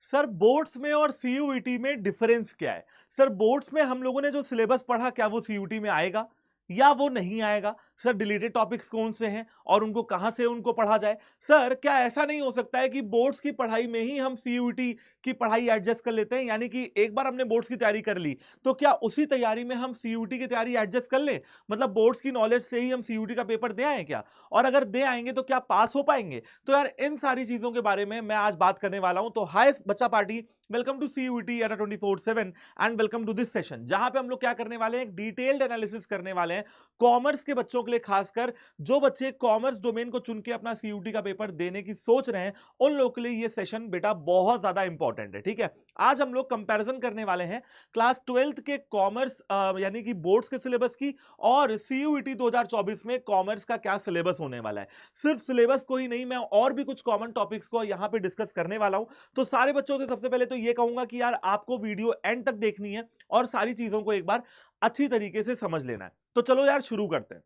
Sir boards में और CUET में डिफरेंस क्या है? सर बोर्ड्स में हम लोगों ने जो सिलेबस पढ़ा क्या वो सीयूईटी में आएगा या वो नहीं आएगा? सर डिलीटेड टॉपिक्स कौन से हैं और उनको कहां से उनको पढ़ा जाए? सर क्या ऐसा नहीं हो सकता है कि बोर्ड्स की पढ़ाई में ही हम सीयूईटी की पढ़ाई एडजस्ट कर लेते हैं? यानी कि एक बार हमने बोर्ड्स की तैयारी कर ली तो क्या उसी तैयारी में हम सीयूईटी की तैयारी एडजस्ट कर लें? मतलब बोर्ड्स की नॉलेज से ही हम सीयूईटी का पेपर दे आए क्या? और अगर दे आएंगे तो क्या पास हो पाएंगे? तो यार इन सारी चीजों के बारे में मैं आज बात करने वाला हूं। तो हाय बच्चा party, welcome to CUET at 24/7 and welcome to this session, जहां पे हम लोग क्या करने वाले हैं, डिटेल्ड एनालिसिस करने वाले हैं कॉमर्स के बच्चों के लिए, खासकर जो बच्चे कॉमर्स डोमेन को चुन के अपना सीयूटी का पेपर देने की सोच रहे हैं उन लोगों के लिए ये सेशन बेटा बहुत ज्यादा इंपॉर्टेंट है। ठीक है, आज हम लोग कंपैरिजन करने वाले हैं क्लास 12th के कॉमर्स यानी कि बोर्ड्स के सिलेबस की और सीयूईटी 2024 में कॉमर्स का क्या सिलेबस होने वाला है। सिर्फ सिलेबस को ही नहीं, मैं और भी कुछ कॉमन टॉपिक्स को यहां पे डिस्कस करने वाला हूं। तो सारे बच्चों से सबसे पहले तो ये कहूंगा कि यार आपको वीडियो एंड तक देखनी है और सारी चीजों को एक बार अच्छी तरीके से समझ लेना है। तो चलो यार शुरू करते हैं।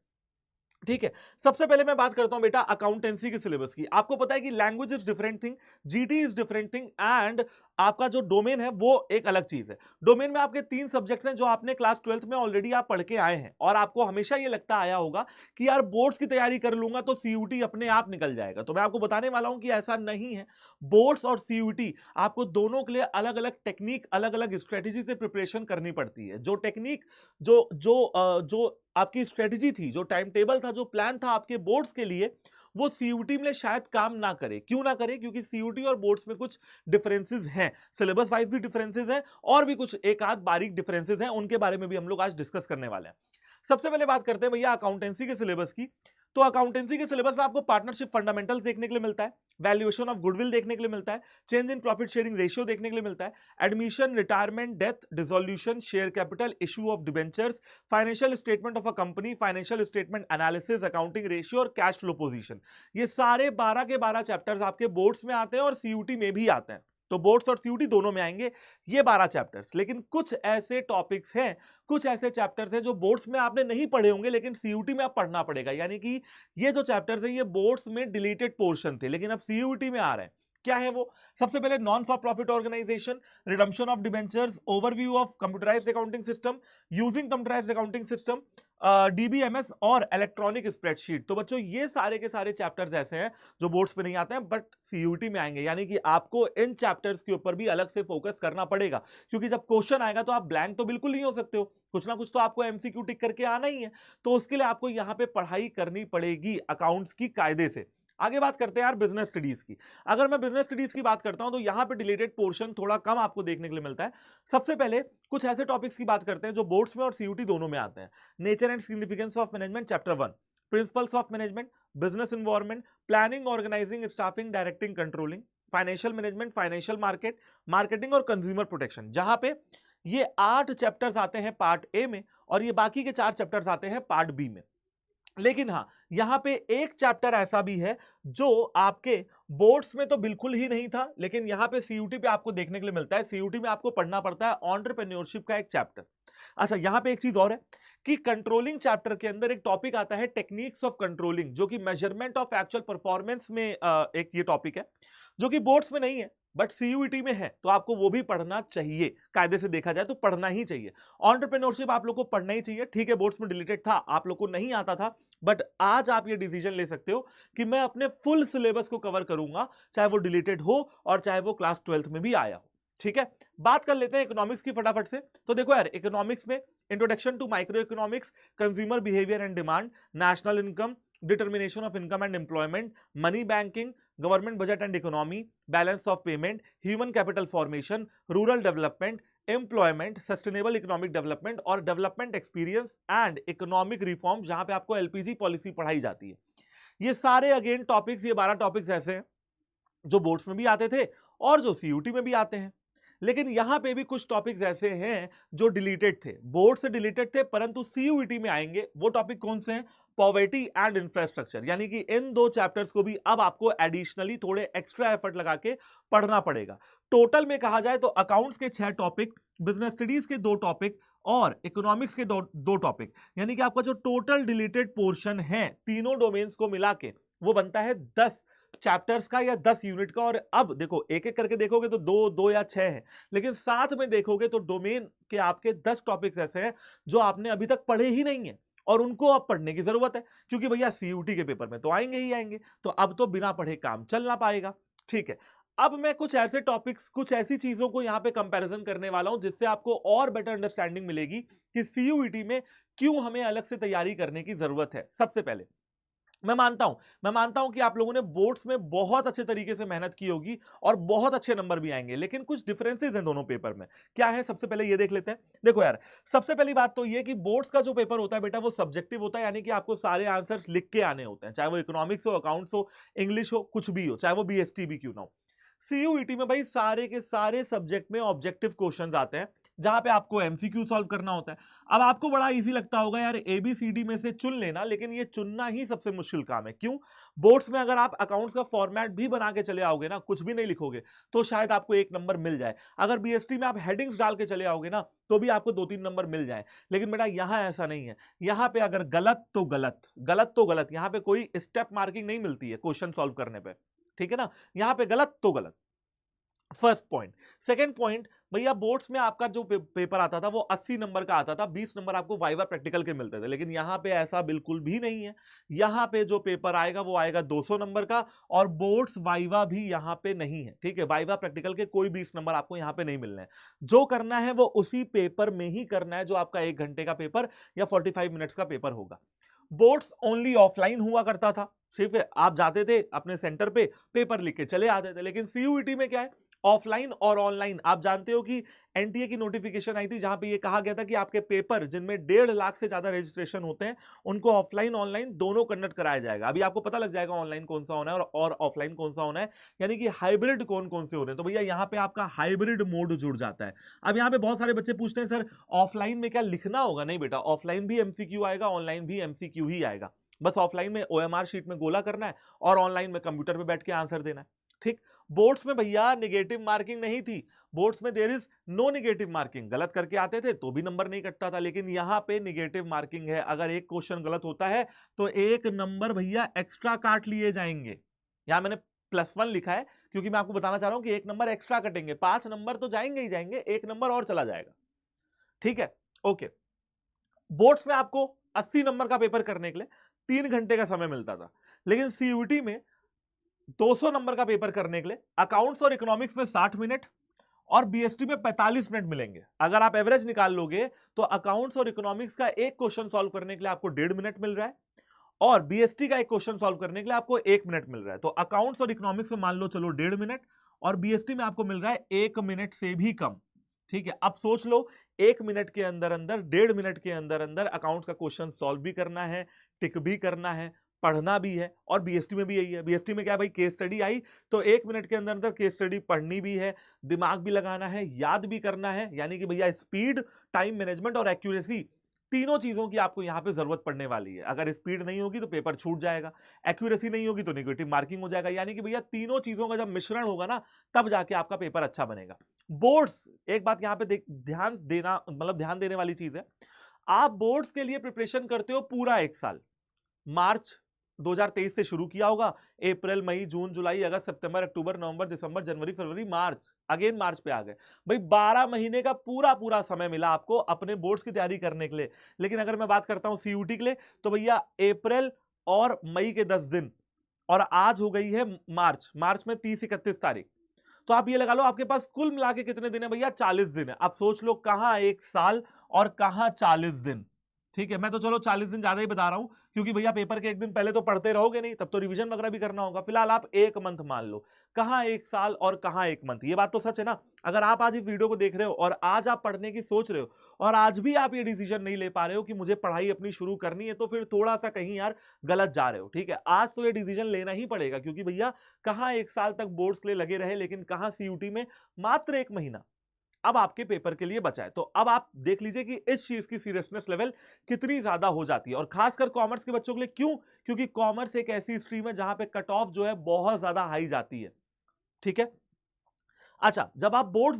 ठीक है, सबसे पहले मैं बात करता हूं बेटा अकाउंटेंसी के सिलेबस की। आपको पता है कि language is different thing, GT is different thing and आपका जो डोमेन है वो एक अलग चीज है। डोमेन में आपके 3 सब्जेक्ट हैं जो आपने क्लास 12th में ऑलरेडी आप पढ़ के आए हैं और आपको हमेशा ये लगता आया होगा कि यार बोर्ड्स की तैयारी कर लूंगा तो सीयूटी अपने आप निकल जाएगा। तो मैं आपको बताने वाला हूं कि ऐसा नहीं है। बोर्ड्स और सीयूटी आपको दोनों के लिए अलग अलग टेक्निक, अलग अलग स्ट्रेटेजी से प्रिपरेशन करनी पड़ती है। जो टेक्निक, जो आपकी स्ट्रेटेजी थी, जो टाइम टेबल था, जो प्लान था आपके बोर्ड्स के लिए, वो सीयूटी में शायद काम ना करे। क्यों ना करे? क्योंकि सीयूटी और बोर्ड्स में कुछ डिफरेंसेस हैं, सिलेबस वाइज भी डिफरेंसेस हैं और भी कुछ एक आध बारीक डिफरेंसेस हैं, उनके बारे में भी हम लोग आज डिस्कस करने वाले हैं। सबसे पहले बात करते हैं भैया अकाउंटेंसी के सिलेबस की। तो अकाउंटेंसी के सिलेबस में आपको पार्टनरशिप फंडामेंटल्स देखने के लिए मिलता है, वैल्यूएशन ऑफ गुडविल देखने के लिए मिलता है, change in profit sharing ratio देखने के लिए मिलता है, admission, retirement, death, dissolution, share capital, issue of debentures, financial statement of a company, financial statement analysis, accounting ratio और कैश फ्लो पोजीशन। ये सारे 12 के 12 चैप्टर्स आपके बोर्ड्स में आते हैं और सीयूटी में भी आते हैं। तो बोर्ड्स और सीयूटी दोनों में आएंगे ये 12 चैप्टर्स। लेकिन कुछ ऐसे टॉपिक्स हैं, कुछ ऐसे चैप्टर्स हैं जो बोर्ड्स में आपने नहीं पढ़े होंगे लेकिन सीयूटी में आप पढ़ना पड़ेगा। यानी कि ये जो चैप्टर्स हैं ये बोर्ड्स में डिलीटेड पोर्शन थे लेकिन अब सीयूटी में आ रहे हैं। क्या है वो? सबसे पहले non for profit organisation, redemption of debentures, overview of computerised accounting system, using computerised accounting system, DBMS और इलेक्ट्रॉनिक स्प्रेडशीट। तो बच्चों ये सारे के सारे चैप्टर्स ऐसे हैं जो बोर्ड्स पे नहीं आते हैं बट सीयूटी में आएंगे। यानी कि आपको इन चैप्टर्स के ऊपर भी अलग से फोकस करना पड़ेगा, क्योंकि जब क्वेश्चन आएगा तो आप ब्लैंक तो बिल्कुल नहीं हो सकते हो, कुछ ना कुछ तो आपको एमसीक्यू टिक करके आना ही है। तो उसके लिए आपको यहां पे पढ़ाई करनी पड़ेगी अकाउंट्स की कायदे से। आगे बात करते हैं यार बिजनेस स्टडीज की। अगर मैं बिजनेस स्टडीज की बात करता हूं तो यहां पे डिलीटेड पोर्शन थोड़ा कम आपको देखने के लिए मिलता है। सबसे पहले कुछ ऐसे टॉपिक्स की बात करते हैं जो बोर्ड्स में और सीयूटी दोनों में आते हैं। Nature and significance of management chapter 1, principles of management, business environment, planning, organising, staffing, directing, controlling, financial management, financial market, marketing और कंज्यूमर प्रोटेक्शन। जहां पे ये 8 चैप्टर्स आते हैं पार्ट ए में और ये बाकी के 4 चैप्टर्स आते हैं पार्ट बी में। लेकिन हाँ, यहां पे एक चैप्टर ऐसा भी है जो आपके बोर्ड्स में तो बिल्कुल ही नहीं था लेकिन यहां पे सीयूटी पे आपको देखने के लिए मिलता है। सीयूटी में आपको पढ़ना पड़ता है एंटरप्रेन्योरशिप का एक चैप्टर। अच्छा, यहां पे एक चीज और है कि कंट्रोलिंग चैप्टर के अंदर एक टॉपिक आता है टेक्निक्स ऑफ कंट्रोलिंग, जो कि मेजरमेंट ऑफ एक्चुअल परफॉर्मेंस में एक ये टॉपिक है जो कि बोर्ड्स में नहीं है बट सीयूईटी में है। तो आपको वो भी पढ़ना चाहिए, कायदे से देखा जाए तो पढ़ना ही चाहिए। एंटरप्रेन्योरशिप आप लोग को पढ़ना ही चाहिए। ठीक है, बोर्ड्स में डिलीटेड था, आप लोग को नहीं आता था, बट आज आप ये डिसीजन ले सकते हो कि मैं अपने फुल सिलेबस को कवर करूंगा, चाहे वो डिलीटेड हो और चाहे वो क्लास 12th में भी आया हो। ठीक है, बात कर लेते हैं इकोनॉमिक्स की फटाफट से। तो देखो यार, इकोनॉमिक्स में introduction to micro economics, consumer behaviour and demand, national income, determination of income and employment, money banking, government budget and economy, balance of payment, human capital formation, rural development, employment, sustainable economic development और development experience and economic reform, जहां पे आपको LPG policy पढ़ाई जाती है। ये सारे again topics, ये 12 टॉपिक्स ऐसे हैं जो बोर्ड्स में भी आते थे और जो सीयूटी में भी आते हैं। लेकिन यहां पे भी कुछ टॉपिक्स ऐसे हैं जो डिलीटेड थे, बोर्ड से डिलीटेड थे परंतु सीयूईटी में आएंगे। वो टॉपिक कौन से हैं? Poverty and infrastructure. यानी कि इन 2 चैप्टर्स को भी अब आपको एडिशनली थोड़े एक्स्ट्रा एफर्ट लगा के पढ़ना पड़ेगा। टोटल में कहा जाए तो अकाउंट्स के 6 टॉपिक, बिजनेस स्टडीज के 2 टॉपिक और इकोनॉमिक्स के दो टॉपिक, यानी कि आपका जो टोटल डिलीटेड पोर्शन है तीनों डोमेन्स को मिला के वो बनता है 10 चैप्टर्स का या 10 यूनिट का। और अब देखो एक एक करके देखोगे तो 2 या 6 है, लेकिन साथ में देखोगे तो डोमेन के आपके 10 टॉपिक्स ऐसे हैं जो आपने अभी तक पढ़े ही नहीं है और उनको अब पढ़ने की जरूरत है, क्योंकि भैया सीयूटी के पेपर में तो आएंगे ही आएंगे, तो अब तो बिना पढ़े काम चल ना पाएगा। ठीक है, अब मैं कुछ ऐसे टॉपिक्स, कुछ ऐसी चीजों को यहां पे कंपैरिजन करने वाला हूं जिससे आपको और बेटर अंडरस्टैंडिंग मिलेगी कि सीयूईटी में क्यों हमें अलग से तैयारी करने की जरूरत है। सबसे पहले मैं मानता हूं कि आप लोगों ने बोर्ड्स में बहुत अच्छे तरीके से मेहनत की होगी और बहुत अच्छे नंबर भी आएंगे, लेकिन कुछ डिफरेंसेस हैं दोनों पेपर में। क्या है, सबसे पहले ये देख लेते हैं। देखो यार, सबसे पहली बात तो ये कि बोर्ड्स का जो पेपर होता है बेटा वो सब्जेक्टिव होता है, यानी कि आपको सारे आंसर्स लिख के आने होते हैं, चाहे वो इकोनॉमिक्स हो, अकाउंट्स हो, इंग्लिश हो, कुछ भी हो, चाहे वो बीएसटी भी क्यों ना हो। सीयूईटी में भाई सारे के सारे सब्जेक्ट में ऑब्जेक्टिव क्वेश्चंस आते हैं, जहां पे आपको एमसीक्यू सॉल्व करना होता है। अब आपको बड़ा इजी लगता होगा यार एबीसीडी में से चुन लेना, लेकिन ये चुनना ही सबसे मुश्किल काम है। क्यों? बोर्ड्स में अगर आप अकाउंट्स का फॉर्मेट भी बना के चले आओगे ना, कुछ भी नहीं लिखोगे, तो शायद आपको 1 नंबर मिल जाए। अगर बीएसटी में आप हेडिंग्स डाल के चले आओगे ना, तो भी आपको 2-3 नंबर मिल जाए। लेकिन बेटा यहां ऐसा नहीं है। यहां पे अगर गलत तो गलत, गलत तो गलत, यहां पे कोई स्टेप मार्किंग नहीं मिलती है क्वेश्चन सॉल्व करने पे। ठीक है ना, यहां पे गलत तो गलत, फर्स्ट पॉइंट। सेकंड पॉइंट, भैया बोर्ड्स में आपका जो पेपर आता था वो 80 नंबर का आता था, 20 नंबर आपको वाइवा प्रैक्टिकल के मिलते थे, लेकिन यहां पे ऐसा बिल्कुल भी नहीं है। यहां पे जो पेपर आएगा वो आएगा 200 नंबर का, और बोर्ड्स वाइवा भी यहां पे नहीं है। ठीक है, वाइवा प्रैक्टिकल के कोई 20 नंबर आपको यहां पे नहीं मिलने हैं। जो करना है वो उसी पेपर में ही करना है, जो आपका 1 घंटे का पेपर या 45 मिनट्स का पेपर होगा। बोर्ड्स ओनली ऑफलाइन हुआ करता था, सिर्फ आप जाते थे अपने सेंटर पे, पेपर लिख के चले आते थे। लेकिन सीयूईटी में क्या है, ऑफलाइन और ऑनलाइन। आप जानते हो कि एनटीए की नोटिफिकेशन आई थी जहां पे ये कहा गया था कि आपके पेपर जिनमें 1.5 लाख से ज्यादा रजिस्ट्रेशन होते हैं उनको ऑफलाइन ऑनलाइन दोनों कंडक्ट कराया जाएगा। अभी आपको पता लग जाएगा ऑनलाइन कौन सा होना है और ऑफलाइन कौन सा होना है, यानी कि हाइब्रिड कौन कौन से होने हैं। तो भैया यहाँ पे आपका हाइब्रिड मोड जुड़ जाता है। अब यहाँ पे बहुत सारे बच्चे पूछते हैं सर ऑफलाइन में क्या लिखना होगा? नहीं बेटा, ऑफलाइन भी एमसीक्यू आएगा, ऑनलाइन भी एमसीक्यू ही आएगा। बस ऑफलाइन में ओएमआर शीट में गोला करना है और ऑनलाइन में कंप्यूटर पे बैठ के आंसर देना है। ठीक, बोर्ड्स में भैया नेगेटिव मार्किंग नहीं थी। बोर्ड्स में there is no negative marking. गलत करके आते थे तो भी नंबर नहीं कटता था, लेकिन यहां पे नेगेटिव मार्किंग है। अगर एक क्वेश्चन गलत होता है तो 1 नंबर भैया एक्स्ट्रा काट लिए जाएंगे। यहां मैंने +1 लिखा है क्योंकि मैं आपको बताना चाह रहा हूं कि 1 नंबर एक्स्ट्रा कटेंगे, 5 नंबर तो जाएंगे ही जाएंगे, 1 नंबर और चला जाएगा। ठीक है, ओके। बोर्ड्स में आपको 80 नंबर का पेपर करने के लिए 3 घंटे का समय मिलता था, लेकिन सीयूटी में 200 नंबर का पेपर करने के लिए अकाउंट्स और इकोनॉमिक्स में 60 मिनट और बीएसटी में 45 मिनट मिलेंगे। अगर आप एवरेज निकाल लोगे तो अकाउंट्स और इकोनॉमिक्स का एक क्वेश्चन सॉल्व करने के लिए आपको 1.5 मिनट मिल रहा है, और बीएसटी का एक क्वेश्चन सॉल्व करने के लिए आपको 1 मिनट मिल रहा है। तो अकाउंट्स और इकोनॉमिक्स में मान लो चलो 1.5 मिनट, और बीएसटी में आपको मिल रहा है 1 मिनट से भी कम। ठीक है, अब सोच लो 1 मिनट के अंदर अंदर, 1.5 मिनट के अंदर अंदर अकाउंट्स का क्वेश्चन सॉल्व भी करना है, टिक भी करना है, पढ़ना भी है। और बीएसटी में भी यही है। बीएसटी में क्या है भाई, केस स्टडी आई तो 1 मिनट के अंदर अंदर केस स्टडी पढ़नी भी है, दिमाग भी लगाना है, याद भी करना है, यानी कि भैया स्पीड, टाइम मैनेजमेंट और एक्यूरेसी, तीनों चीजों की आपको यहां पे जरूरत पड़ने वाली है। अगर स्पीड नहीं होगी तो पेपर छूट जाएगा, एक्यूरेसी नहीं होगी तो नेगेटिव मार्किंग हो जाएगा, यानी कि भैया तीनों चीजों का जब मिश्रण होगा ना, तब जाके आपका पेपर अच्छा बनेगा। बोर्ड्स, एक बात यहां पे ध्यान देना, मतलब ध्यान देने वाली चीज है, आप बोर्ड्स के लिए प्रिपरेशन करते हो पूरा 1 साल। मार्च 2023 से शुरू किया होगा, अप्रैल, मई, जून, जुलाई, अगस्त, सितंबर, अक्टूबर, नवंबर, दिसंबर, जनवरी, फरवरी, मार्च, अगेन मार्च पे आ गए भाई। 12 महीने का पूरा पूरा समय मिला आपको अपने बोर्ड्स की तैयारी करने के लिए। लेकिन अगर मैं बात करता हूं सीयूटी के लिए, तो भैया अप्रैल और मई के 10 दिन, और आज हो गई है मार्च, मार्च में 30-31 तारीख, तो आप ये लगा लो आपके पास कुल मिला के कितने दिन है भैया, 40 दिन है। आप सोच लो कहां 1 साल और कहां 40 दिन। ठीक है, मैं तो चलो 40 दिन ज्यादा ही बता रहा हूं, क्योंकि भैया पेपर के 1 दिन पहले तो पढ़ते रहोगे नहीं, तब तो रिवीजन वगैरह भी करना होगा। फिलहाल आप 1 मंथ मान लो, कहां 1 साल और कहां 1 मंथ। ये बात तो सच है ना। अगर आप आज इस वीडियो को देख रहे हो और आज आप पढ़ने की सोच रहे हो, और आज भी आप ये डिसीजन नहीं ले पा रहे हो कि मुझे पढ़ाई अपनी शुरू करनी है, तो फिर थोड़ा सा कहीं यार गलत जा रहे हो। ठीक है, आज तो ये डिसीजन लेना ही पड़ेगा, क्योंकि भैया कहां 1 साल तक बोर्ड्स के लिए लगे रहे, लेकिन कहां सीयूटी में मात्र 1 महीना अब आपके पेपर के लिए बचा है। तो अब आप देख लीजिए कि इस चीज की सीरियसनेस लेवल कितनी ज्यादा हो जाती है, और खासकर कॉमर्स के बच्चों के लिए। क्यों? क्योंकि कॉमर्स एक ऐसी स्ट्रीम है जहां पे कट ऑफ जो है बहुत ज्यादा हाई जाती है। ठीक है, अच्छा, जब आप बोर्ड्स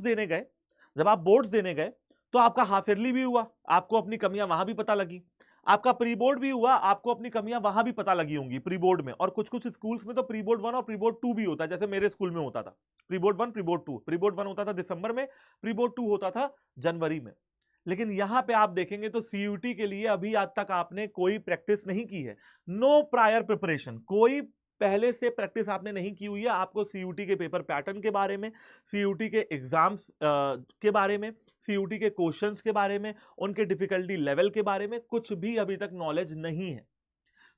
देने गए तो आपका हाफ ईयरली भी हुआ, आपको अपनी कमियां वहां भी पता लगी। आपका प्री बोर्ड भी हुआ, आपको अपनी कमियां वहां भी पता लगी होंगी प्री बोर्ड में, और कुछ कुछ स्कूल्स में तो प्री बोर्ड 1 और प्री बोर्ड 2 भी होता है, जैसे मेरे स्कूल में होता था pre board 1 pre board 2, pre board 1 होता था दिसंबर में, प्री बोर्ड 2 होता था जनवरी में। लेकिन यहां पे आप देखेंगे तो सीयूटी के लिए अभी आज तक आपने कोई प्रैक्टिस नहीं की है, नो प्रायर प्रिपरेशन, कोई पहले से प्रैक्टिस आपने नहीं की हुई है। आपको सीयूटी के पेपर पैटर्न के बारे में, सीयूटी के एग्जाम्स के बारे में, सीयूटी के क्वेश्चंस के बारे में, उनके डिफिकल्टी लेवल के बारे में कुछ भी अभी तक नॉलेज नहीं है।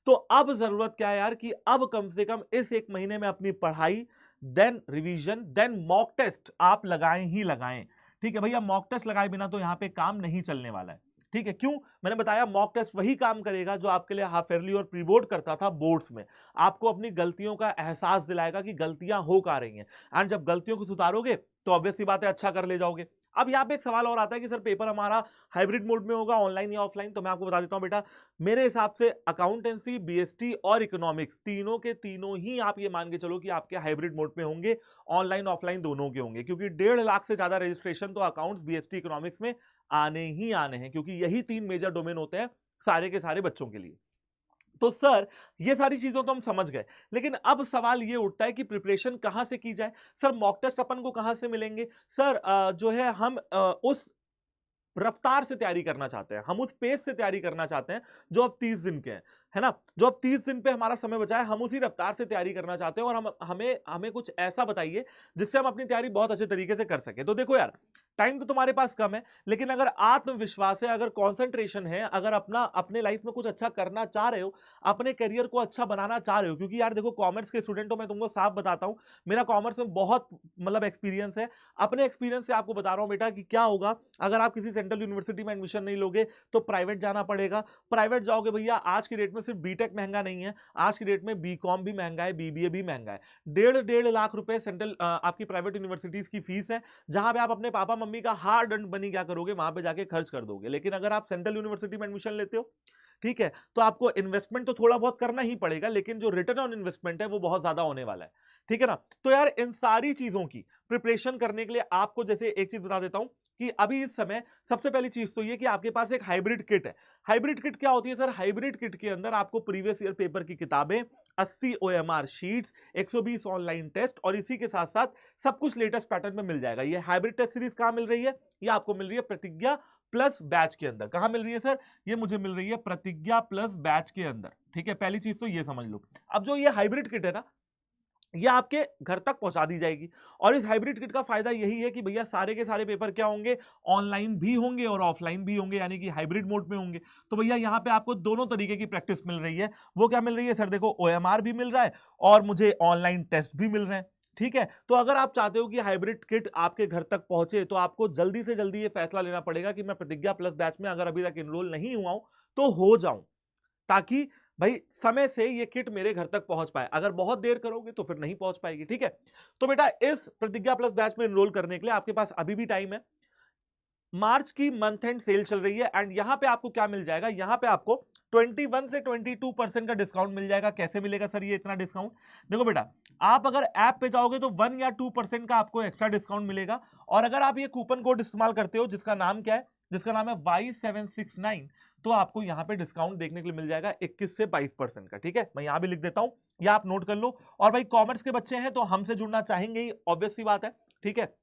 तो अब जरूरत क्या है यार, कि अब कम से कम इस एक महीने में अपनी पढ़ाई, then revision, then mock test आप लगाएं ही लगाएं। ठीक है भैया, मॉक टेस्ट लगाए बिना तो यहां पे काम नहीं चलने वाला है। ठीक है, क्यों? मैंने बताया मॉक टेस्ट वही काम करेगा जो आपके लिए हाफ ईयरली और प्री बोर्ड करता था बोर्ड्स में। आपको अपनी गलतियों का एहसास दिलाएगा कि गलतियां हो का रही हैं, एंड जब गलतियों को सुधारोगे तो ऑब्वियस सी बात है अच्छा कर ले जाओगे। अब यहाँ पे एक सवाल और आता है कि सर पेपर हमारा हाइब्रिड मोड में होगा, ऑनलाइन या ऑफलाइन? तो मैं आपको बता देता हूं बेटा, मेरे हिसाब से अकाउंटेंसी, बीएसटी और इकोनॉमिक्स तीनों के तीनों ही आप ये मान के चलो कि आपके हाइब्रिड मोड में होंगे, ऑनलाइन ऑफलाइन दोनों के होंगे, क्योंकि 1.5 लाख से ज्यादा रजिस्ट्रेशन तो अकाउंट्स, बीएसटी, इकोनॉमिक्स में आने ही आने हैं, क्योंकि यही 3 मेजर डोमेन होते हैं सारे के सारे बच्चों के लिए। तो सर ये सारी चीजों तो हम समझ गए, लेकिन अब सवाल ये उठता है कि प्रिपरेशन कहां से की जाए? सर मॉक टेस्ट अपन को कहां से मिलेंगे? सर जो है हम उस रफ्तार से तैयारी करना चाहते हैं, हम उस पेस से तैयारी करना चाहते हैं जो अब 30 दिन के हैं, है ना? जो अब 30 दिन पे हमारा समय बचा है, हम उसी रफ्तार से तैयारी करना चाहते हैं, और हम हमें कुछ ऐसा बताइए जिससे हम अपनी तैयारी बहुत अच्छे तरीके से कर सके। तो देखो यार, टाइम तो तुम्हारे पास कम है, लेकिन अगर आत्मविश्वास है, अगर कॉन्सेंट्रेशन है, अगर अपने लाइफ में कुछ अच्छा करना चाह रहे हो, अपने करियर को अच्छा बनाना चाह रहे हो, क्योंकि यार देखो कॉमर्स के स्टूडेंट हो, मैं तुमको साफ बताता हूं, मेरा कॉमर्स में बहुत मतलब एक्सपीरियंस है। अपने एक्सपीरियंस से आपको बता रहा हूं बेटा कि क्या होगा अगर आप किसी सेंट्रल यूनिवर्सिटी में एडमिशन नहीं लोगे तो प्राइवेट जाना पड़ेगा। प्राइवेट जाओगे भैया, आज की डेट में सिर्फ बीटेक महंगा नहीं है, आज की डेट में बीकॉम भी महंगा है, बीबीए भी महंगा है। 1.5 लाख रुपए सेंट्रल आपकी प्राइवेट यूनिवर्सिटीज की फीस है, जहां पे आप अपने पापा मम्मी का हार्ड अर्न्ड मनी क्या करोगे, वहां पे जाके खर्च कर दोगे। लेकिन अगर आप सेंट्रल यूनिवर्सिटी में एडमिशन लेते हो, ठीक है, तो आपको इन्वेस्टमेंट तो थोड़ा बहुत करना ही पड़ेगा, लेकिन जो रिटर्न ऑन इन्वेस्टमेंट है वो बहुत ज्यादा होने वाला है। ठीक है ना? तो यार इन सारी चीजों की प्रिपरेशन करने के लिए आपको जैसे एक चीज बता देता हूं कि अभी इस समय सबसे पहली चीज तो ये कि आपके पास एक हाइब्रिड किट है। हाइब्रिड किट क्या होती है सर? हाइब्रिड किट के अंदर आपको प्रीवियस ईयर पेपर की किताबें, 80 ओएमआर शीट्स, 120 ऑनलाइन टेस्ट, और इसी के साथ साथ सब कुछ लेटेस्ट पैटर्न में मिल जाएगा। ये हाइब्रिड टेस्ट सीरीज कहां मिल रही है? ये आपको मिल रही है प्रतिज्ञा प्लस बैच के अंदर। कहां मिल रही है सर? ये मुझे मिल रही है प्रतिज्ञा प्लस बैच के अंदर। ठीक है, पहली चीज तो ये समझ लो। अब जो ये हाइब्रिड किट है ना, ये आपके घर तक पहुंचा दी जाएगी, और इस हाइब्रिड किट का फायदा यही है कि भैया सारे के सारे पेपर क्या होंगे, ऑनलाइन भी होंगे और ऑफलाइन भी होंगे, यानी कि हाइब्रिड मोड में होंगे। तो भैया यहां पे आपको दोनों तरीके की प्रैक्टिस मिल रही है। वो क्या मिल रही है सर? देखो ओएमआर भी मिल रहा है और मुझे ऑनलाइन टेस्ट भी मिल रहे हैं। ठीक है, तो अगर आप चाहते हो कि हाइब्रिड किट आपके घर तक पहुंचे, तो आपको जल्दी से जल्दी ये फैसला लेना पड़ेगा कि मैं प्रतिज्ञा प्लस बैच में अगर अभी तक एनरोल नहीं हुआ हूं तो हो जाऊं, ताकि भाई समय से ये किट मेरे घर तक पहुंच पाए। अगर बहुत देर करोगे तो फिर नहीं पहुंच पाएगी। ठीक है, तो बेटा इस प्रतिज्ञा प्लस बैच में एनरोल करने के लिए आपके पास अभी भी टाइम है। मार्च की मंथ एंड सेल चल रही है, एंड यहां पे आपको क्या मिल जाएगा? यहां पे आपको 21 से 22% का डिस्काउंट मिल जाएगा। कैसे मिलेगा सर ये इतना डिस्काउंट? देखो बेटा, आप अगर ऐप पे जाओगे तो 1 या 2% का आपको एक्स्ट्रा डिस्काउंट मिलेगा, और अगर आप ये कूपन कोड इस्तेमाल करते हो जिसका नाम क्या है? जिसका नाम है Y769, तो आपको यहां पे डिस्काउंट देखने के लिए मिल जाएगा 21 से 22% का। ठीक है, मैं यहां भी लिख देता हूं, या आप नोट कर लो। और भाई कॉमर्स के बच्चे हैं तो हमसे जुड़ना चाहेंगे ही, ऑब्वियस सी बात है। ठीक है,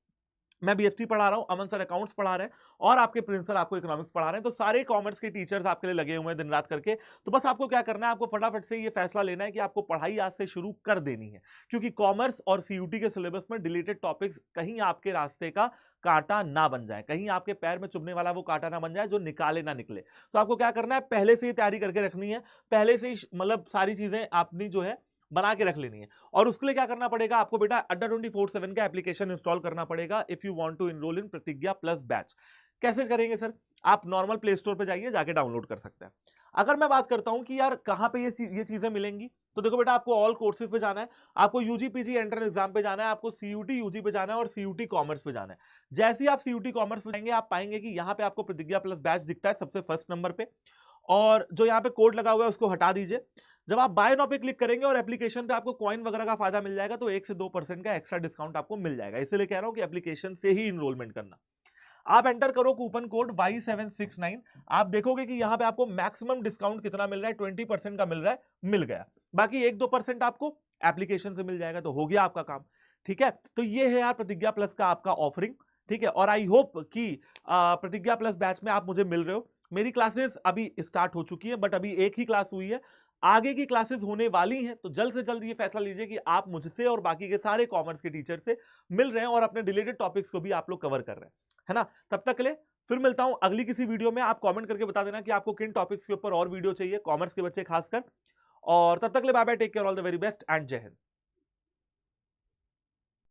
मैं बीएसटी पढ़ा रहा हूं, अमन सर अकाउंट्स पढ़ा रहे हैं, और आपके प्रिंस सर आपको इकोनॉमिक्स पढ़ा रहे हैं, तो सारे कॉमर्स के टीचर्स आपके लिए लगे हुए हैं दिन रात करके। तो बस आपको क्या करना है, आपको फटाफट से ये फैसला लेना है कि आपको पढ़ाई आज से शुरू कर देनी है, क्योंकि कॉमर्स और सीयूटी के सिलेबस में डिलीटेड टॉपिक्स कहीं आपके रास्ते का कांटा ना बन जाए, कहीं आपके पैर में चुभने वाला वो कांटा ना बन जाए जो निकाले ना निकले। तो आपको क्या करना है, पहले से ही तैयारी करके रखनी है, पहले से ही मतलब सारी चीजें आपनी जो है बना के रख लेनी है। और उसके लिए क्या करना पड़ेगा आपको बेटा? अड्डा 24/7 का एप्लीकेशन इंस्टॉल करना पड़ेगा if you want to enrol in Pratigya plus batch. कैसे करेंगे सर? आप नॉर्मल प्ले स्टोर पे जाइए, जाके डाउनलोड कर सकते हैं। अगर मैं बात करता हूं कि यार कहां पे ये चीजें मिलेंगी, तो देखो बेटा, आपको ऑल कोर्सेज पे जाना है, आपको यूजी पीजी एंट्रेंस एग्जाम पे जाना है, आपको सीयूटी यूजी पे जाना है, और सीयूटी कॉमर्स पे जाना है। जैसे ही आप सीयूटी कॉमर्स पे जाएंगे, आप पाएंगे कि यहां पे आपको प्रतिज्ञा प्लस बैच दिखता है सबसे फर्स्ट नंबर पे, और जो यहाँ पे कोड लगा हुआ है उसको हटा दीजिए। जब आप बाय नाउ पे क्लिक करेंगे और एप्लीकेशन पे आपको कॉइन वगैरह का फायदा मिल जाएगा, तो 1 से 2% का एक्स्ट्रा डिस्काउंट आपको मिल जाएगा। इसलिए कह रहा हूं कि एप्लीकेशन से ही इनरोलमेंट करना। आप एंटर करो कूपन कोड Y769, आप देखोगे कि यहां पे आपको मैक्सिमम डिस्काउंट कितना मिल रहा है, 20% का मिल रहा है, मिल गया। बाकी 1-2% आपको एप्लीकेशन से मिल जाएगा, तो हो गया आपका काम। ठीक है, तो ये है यार प्रतिज्ञा प्लस का आपका ऑफरिंग। ठीक है, और आई होप कि प्रतिज्ञा प्लस बैच में आप मुझे मिल रहे हो। मेरी क्लासेस अभी स्टार्ट हो चुकी है, बट अभी एक ही क्लास हुई है, आगे की क्लासेस होने वाली हैं, तो जल्द से जल्द ये फैसला लीजिए कि आप मुझसे और बाकी के सारे कॉमर्स के टीचर से मिल रहे हैं और अपने रिलेटेड टॉपिक्स को भी आप लोग कवर कर रहे हैं, है ना। तब तक के लिए फिर मिलता हूं अगली किसी वीडियो में। आप कमेंट करके बता देना कि आपको किन टॉपिक्स के ऊपर और वीडियो चाहिए, कॉमर्स के बच्चे खासकर। और तब तक के लिए bye bye, take care, all the very best and Jai Hind.